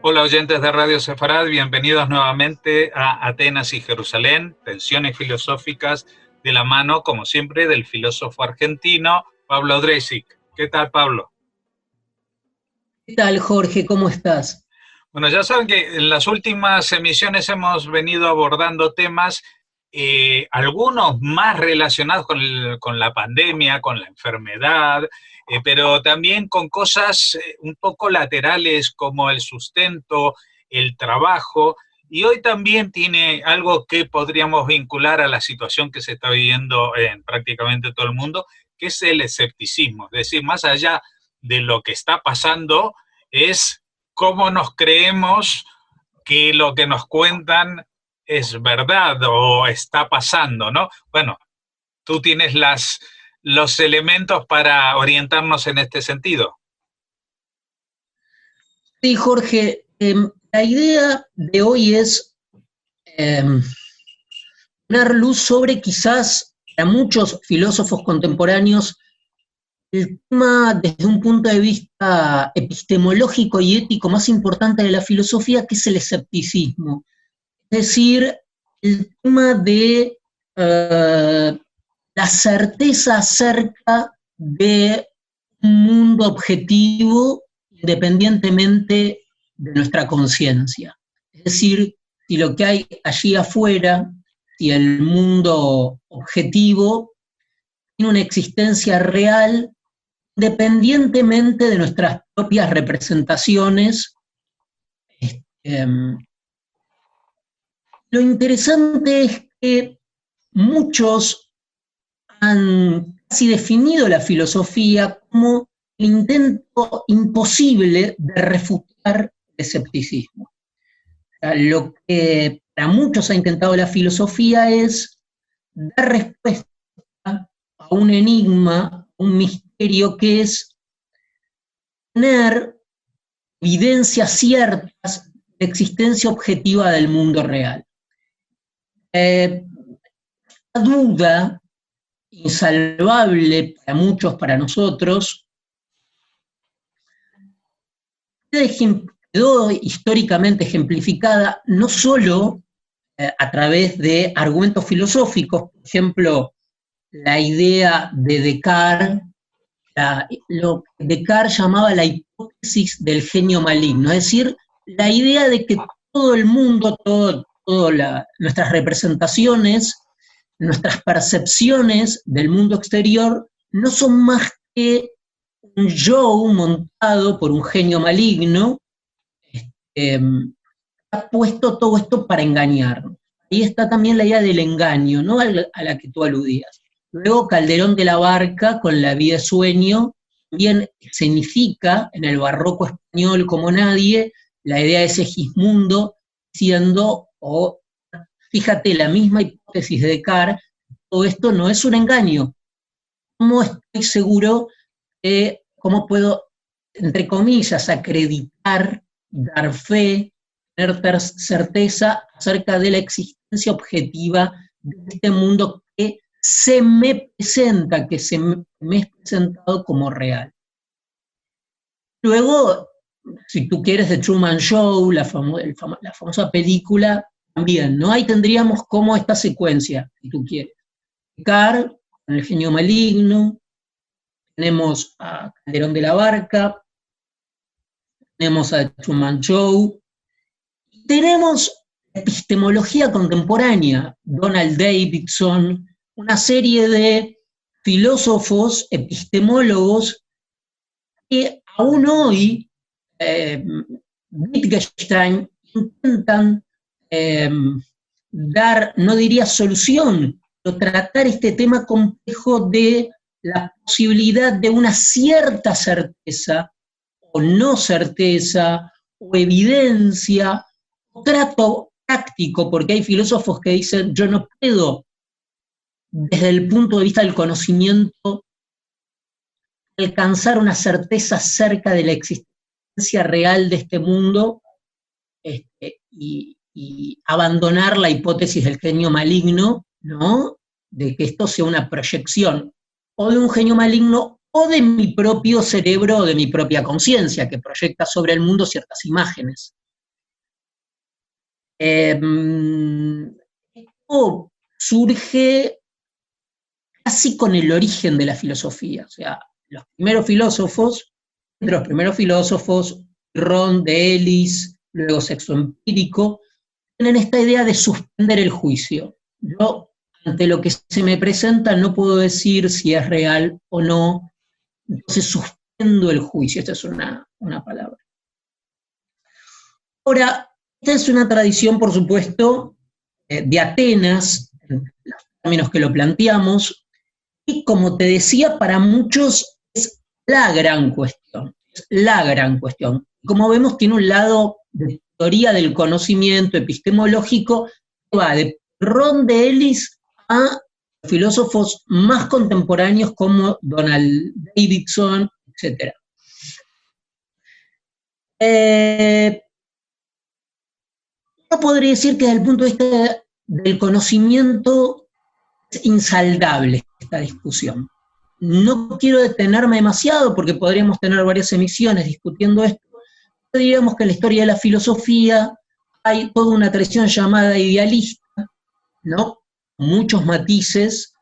Hola oyentes de Radio Sefarad, bienvenidos nuevamente a Atenas y Jerusalén, tensiones filosóficas de la mano, como siempre, del filósofo argentino Pablo Drešić. ¿Qué tal, Pablo? ¿Qué tal, Jorge? ¿Cómo estás? Bueno, ya saben que en las últimas emisiones hemos venido abordando temas, algunos más relacionados con la pandemia, con la enfermedad, pero también con cosas un poco laterales como el sustento, el trabajo, y hoy también tiene algo que podríamos vincular a la situación que se está viviendo en prácticamente todo el mundo, que es el escepticismo. Es decir, más allá de lo que está pasando, es cómo nos creemos que lo que nos cuentan es verdad o está pasando, ¿no? Bueno, tú tienes los elementos para orientarnos en este sentido. Sí, Jorge, la idea de hoy es poner luz sobre quizás para muchos filósofos contemporáneos el tema desde un punto de vista epistemológico y ético más importante de la filosofía, que es el escepticismo. Es decir, el tema de la certeza acerca de un mundo objetivo independientemente de nuestra conciencia. Es decir, si lo que hay allí afuera, si el mundo objetivo tiene una existencia real independientemente de nuestras propias representaciones. Lo interesante es que muchos han casi definido la filosofía como el intento imposible de refutar el escepticismo. O sea, lo que para muchos ha intentado la filosofía es dar respuesta a un enigma, un misterio, que es tener evidencias ciertas de existencia objetiva del mundo real. La duda insalvable para muchos, para nosotros, quedó históricamente ejemplificada no solo a través de argumentos filosóficos, por ejemplo, la idea de Descartes, lo que Descartes llamaba la hipótesis del genio maligno, es decir, la idea de que todo el mundo, nuestras representaciones, nuestras percepciones del mundo exterior no son más que un show montado por un genio maligno, ha puesto todo esto para engañarnos. Ahí está también la idea del engaño, ¿no? A la que tú aludías. Luego Calderón de la Barca, con La vida es sueño, bien escenifica en el barroco español como nadie la idea de Segismundo, siendo, fíjate, la misma hipótesis de Descartes, todo esto no es un engaño. ¿Cómo estoy seguro de cómo puedo, entre comillas, acreditar, dar fe, tener certeza acerca de la existencia objetiva de este mundo que se me presenta, que se me es presentado como real? Luego, si tú quieres, The Truman Show, la famosa película, también, ¿no? Ahí tendríamos como esta secuencia, si tú quieres. Descartes, con el genio maligno, tenemos a Calderón de la Barca, tenemos a The Truman Show, y tenemos epistemología contemporánea, Donald Davidson, una serie de filósofos, epistemólogos, que aún hoy, Wittgenstein, intentan dar, no diría solución, pero tratar este tema complejo de la posibilidad de una cierta certeza, o no certeza, o evidencia, o trato práctico, porque hay filósofos que dicen, yo no puedo, desde el punto de vista del conocimiento, alcanzar una certeza acerca de la existencia real de este mundo, y y abandonar la hipótesis del genio maligno, ¿no? De que esto sea una proyección o de un genio maligno o de mi propio cerebro o de mi propia conciencia, que proyecta sobre el mundo ciertas imágenes. Esto surge casi con el origen de la filosofía, o sea, los primeros filósofos, Ron de Elis, luego Sexto Empírico, tienen esta idea de suspender el juicio. Yo, ante lo que se me presenta, no puedo decir si es real o no, entonces suspendo el juicio, esta es una palabra. Ahora, esta es una tradición, por supuesto, de Atenas, en los términos que lo planteamos, y como te decía, para muchos es la gran cuestión, Como vemos, tiene un lado de teoría del conocimiento epistemológico que va de Ron de Elis a filósofos más contemporáneos como Donald Davidson, etc. Yo podría decir que desde el punto de vista del conocimiento es insaldable esta discusión. No quiero detenerme demasiado porque podríamos tener varias emisiones discutiendo esto. Diríamos que en la historia de la filosofía hay toda una tradición llamada idealista, ¿no? Muchos matices,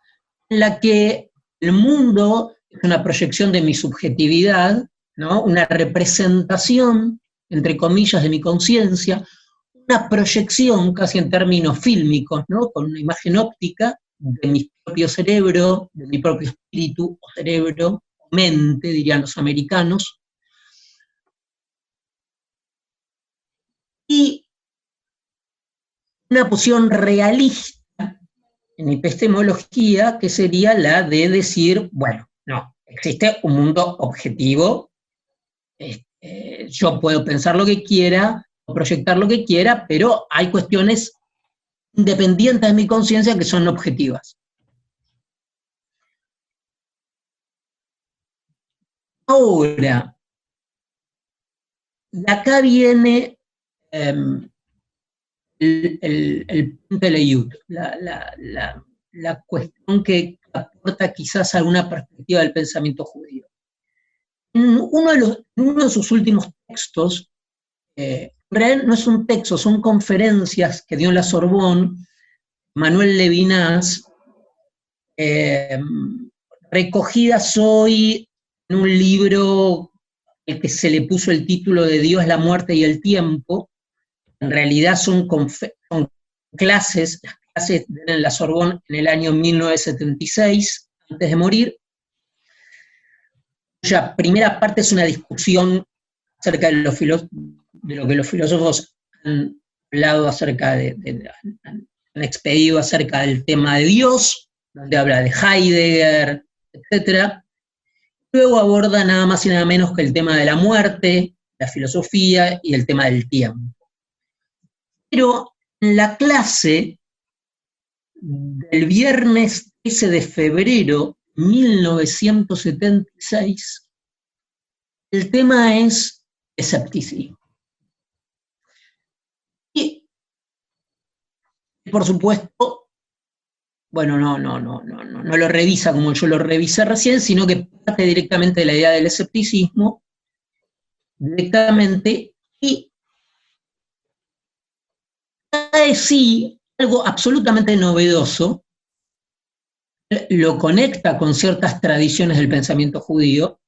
en la que el mundo es una proyección de mi subjetividad, ¿no? Una representación, entre comillas, de mi conciencia, una proyección casi en términos fílmicos, ¿no? Con una imagen óptica de mi propio cerebro, de mi propio espíritu o cerebro, o mente, dirían los americanos, y una posición realista en epistemología, que sería la de decir, bueno, no, existe un mundo objetivo, yo puedo pensar lo que quiera, o proyectar lo que quiera, pero hay cuestiones independientes de mi conciencia que son objetivas. Ahora, de acá viene el Peleyut, la cuestión que aporta quizás alguna perspectiva del pensamiento judío. En uno de sus últimos textos, en realidad no es un texto, son conferencias que dio en la Sorbonne, Manuel Levinas, recogidas hoy en un libro al que se le puso el título de Dios, la muerte y el tiempo. En realidad son clases, las clases en la Sorbonne en el año 1976, antes de morir, cuya primera parte es una discusión acerca de lo que los filósofos han hablado acerca han expedido acerca del tema de Dios, donde habla de Heidegger, etc. Luego aborda nada más y nada menos que el tema de la muerte, la filosofía y el tema del tiempo. Pero en la clase del viernes 13 de febrero de 1976, el tema es escepticismo. Y, por supuesto, bueno, no lo revisa como yo lo revisé recién, sino que parte directamente de la idea del escepticismo, directamente, y trae sí algo absolutamente novedoso, lo conecta con ciertas tradiciones del pensamiento judío,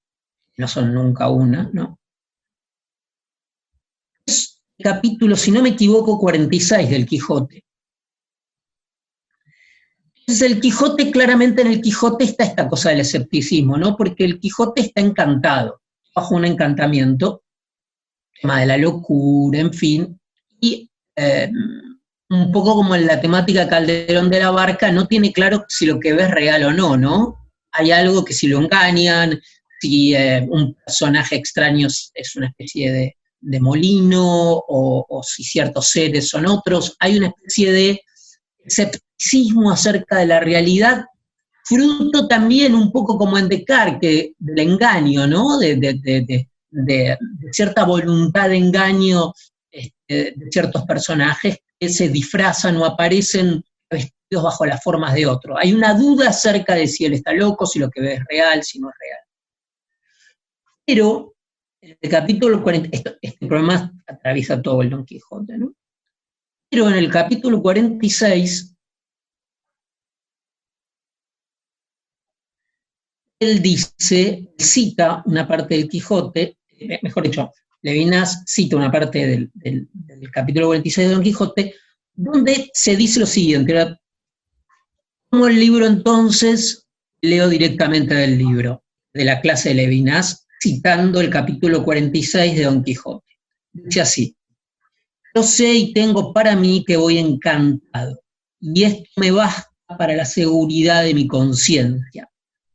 no son nunca una, ¿no? Es el capítulo, si no me equivoco, 46 del Quijote. Entonces el Quijote, claramente en el Quijote está esta cosa del escepticismo, ¿no? Porque el Quijote está encantado, bajo un encantamiento, tema de la locura, en fin, y un poco como en la temática Calderón de la Barca, no tiene claro si lo que ve es real o no, ¿no? Hay algo que si lo engañan, si un personaje extraño es una especie de molino, o si ciertos seres son otros, hay una especie de escepticismo acerca de la realidad, fruto también un poco como en Descartes, del engaño, ¿no? De cierta voluntad de engaño de ciertos personajes se disfrazan o aparecen vestidos bajo las formas de otro. Hay una duda acerca de si él está loco, si lo que ve es real, si no es real. Pero en el capítulo 40, este problema atraviesa todo el Don Quijote, ¿no? Pero en el capítulo 46, él cita una parte del Quijote, mejor dicho, Levinas cita una parte del capítulo 46 de Don Quijote, donde se dice lo siguiente: como el libro entonces, leo directamente del libro, de la clase de Levinas, citando el capítulo 46 de Don Quijote. Dice así: yo sé y tengo para mí que voy encantado, y esto me basta para la seguridad de mi conciencia.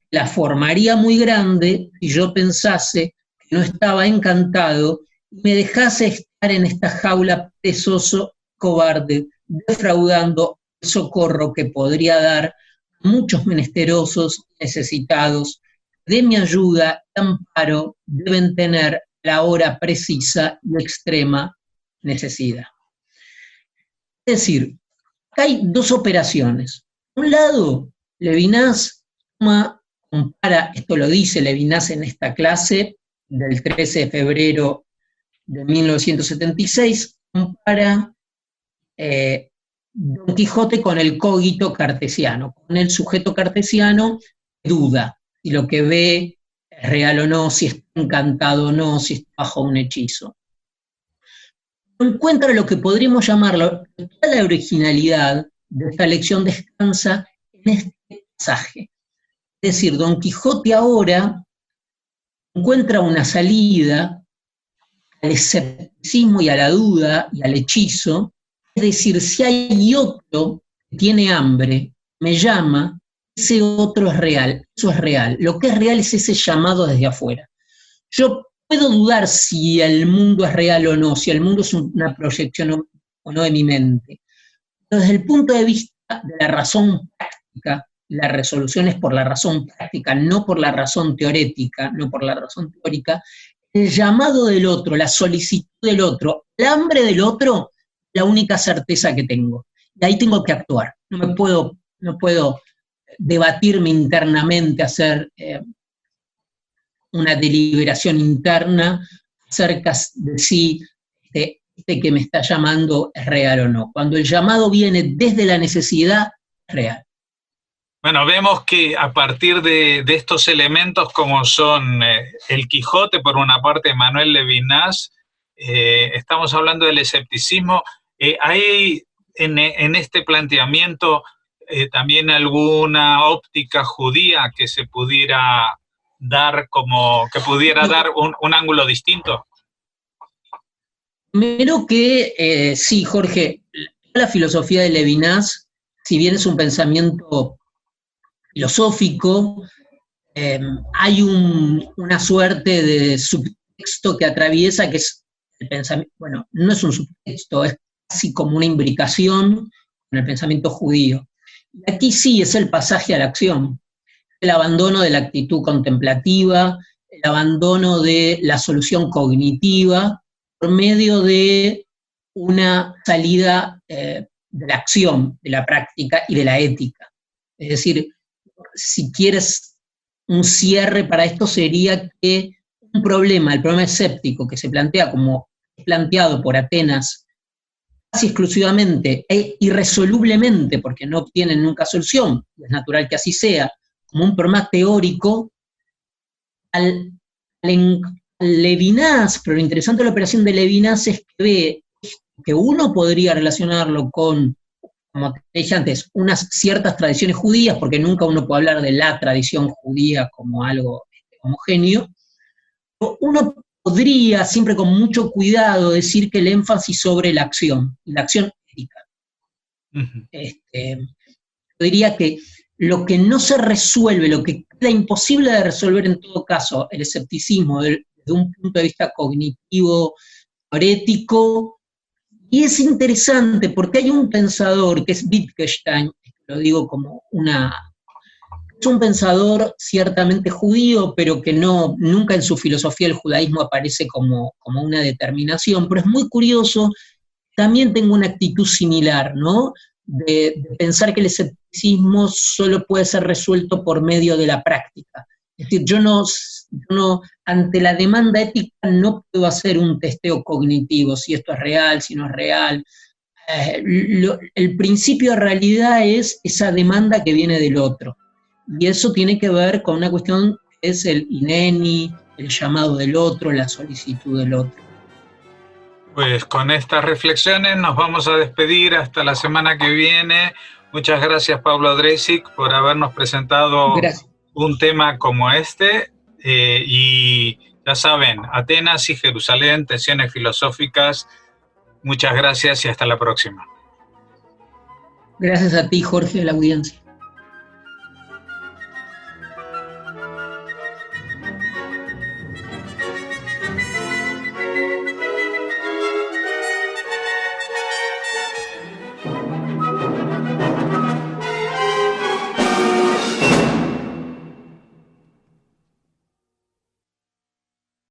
La formaría muy grande si yo pensase que no estaba encantado y me dejase estar en esta jaula perezoso, cobarde, defraudando el socorro que podría dar a muchos menesterosos necesitados de mi ayuda y amparo deben tener la hora precisa y extrema necesidad. Es decir, acá hay dos operaciones. Por un lado, Levinas compara, esto lo dice Levinas en esta clase del 13 de febrero de 1976, compara Don Quijote con el cogito cartesiano, con el sujeto cartesiano duda si lo que ve es real o no, si está encantado o no, si está bajo un hechizo. Encuentra lo que podríamos llamarlo, toda la originalidad de esta lección descansa en este pasaje. Es decir, Don Quijote ahora encuentra una salida al escepticismo y a la duda y al hechizo. Es decir, si hay otro que tiene hambre, me llama, ese otro es real, eso es real. Lo que es real es ese llamado desde afuera. Yo puedo dudar si el mundo es real o no, si el mundo es una proyección o no de mi mente. Pero desde el punto de vista de la razón práctica, la resolución es por la razón práctica, no por la razón teorética, no por la razón teórica, el llamado del otro, la solicitud del otro, el hambre del otro, la única certeza que tengo. Y ahí tengo que actuar. No puedo debatirme internamente, hacer una deliberación interna acerca de si este que me está llamando es real o no. Cuando el llamado viene desde la necesidad, es real. Bueno, vemos que a partir de estos elementos como son el Quijote, por una parte, Manuel Levinas, estamos hablando del escepticismo. ¿Hay en este planteamiento también alguna óptica judía que se pudiera dar un ángulo distinto? Primero que sí, Jorge, la filosofía de Levinas, si bien es un pensamiento filosófico, hay una suerte de subtexto que atraviesa, que es el pensamiento, bueno, no es un subtexto, es casi como una imbricación con el pensamiento judío. Y aquí sí es el pasaje a la acción, el abandono de la actitud contemplativa, el abandono de la solución cognitiva, por medio de una salida de la acción, de la práctica y de la ética. Es decir, si quieres un cierre para esto sería que el problema escéptico que se plantea como planteado por Atenas casi exclusivamente e irresolublemente, porque no obtienen nunca solución, es natural que así sea, como un problema teórico, al Levinas, pero lo interesante de la operación de Levinas es que ve que uno podría relacionarlo con, como te dije antes, unas ciertas tradiciones judías, porque nunca uno puede hablar de la tradición judía como algo homogéneo. Uno podría, siempre con mucho cuidado, decir que el énfasis sobre la acción, y la acción ética. Uh-huh. Yo diría que lo que no se resuelve, lo que queda imposible de resolver en todo caso, el escepticismo desde un punto de vista cognitivo, teórico, y es interesante porque hay un pensador que es Wittgenstein, lo digo como es un pensador ciertamente judío, pero que nunca en su filosofía el judaísmo aparece como una determinación, pero es muy curioso, también tengo una actitud similar, ¿no? De pensar que el escepticismo solo puede ser resuelto por medio de la práctica. Es decir, yo no, ante la demanda ética no puedo hacer un testeo cognitivo, si esto es real, si no es real. El principio de realidad es esa demanda que viene del otro. Y eso tiene que ver con una cuestión que es el INENI, el llamado del otro, la solicitud del otro. Pues con estas reflexiones nos vamos a despedir hasta la semana que viene. Muchas gracias, Pablo Dreisig, por habernos presentado un tema como este. Y ya saben, Atenas y Jerusalén, tensiones filosóficas. Muchas gracias y hasta la próxima. Gracias a ti, Jorge, de la audiencia.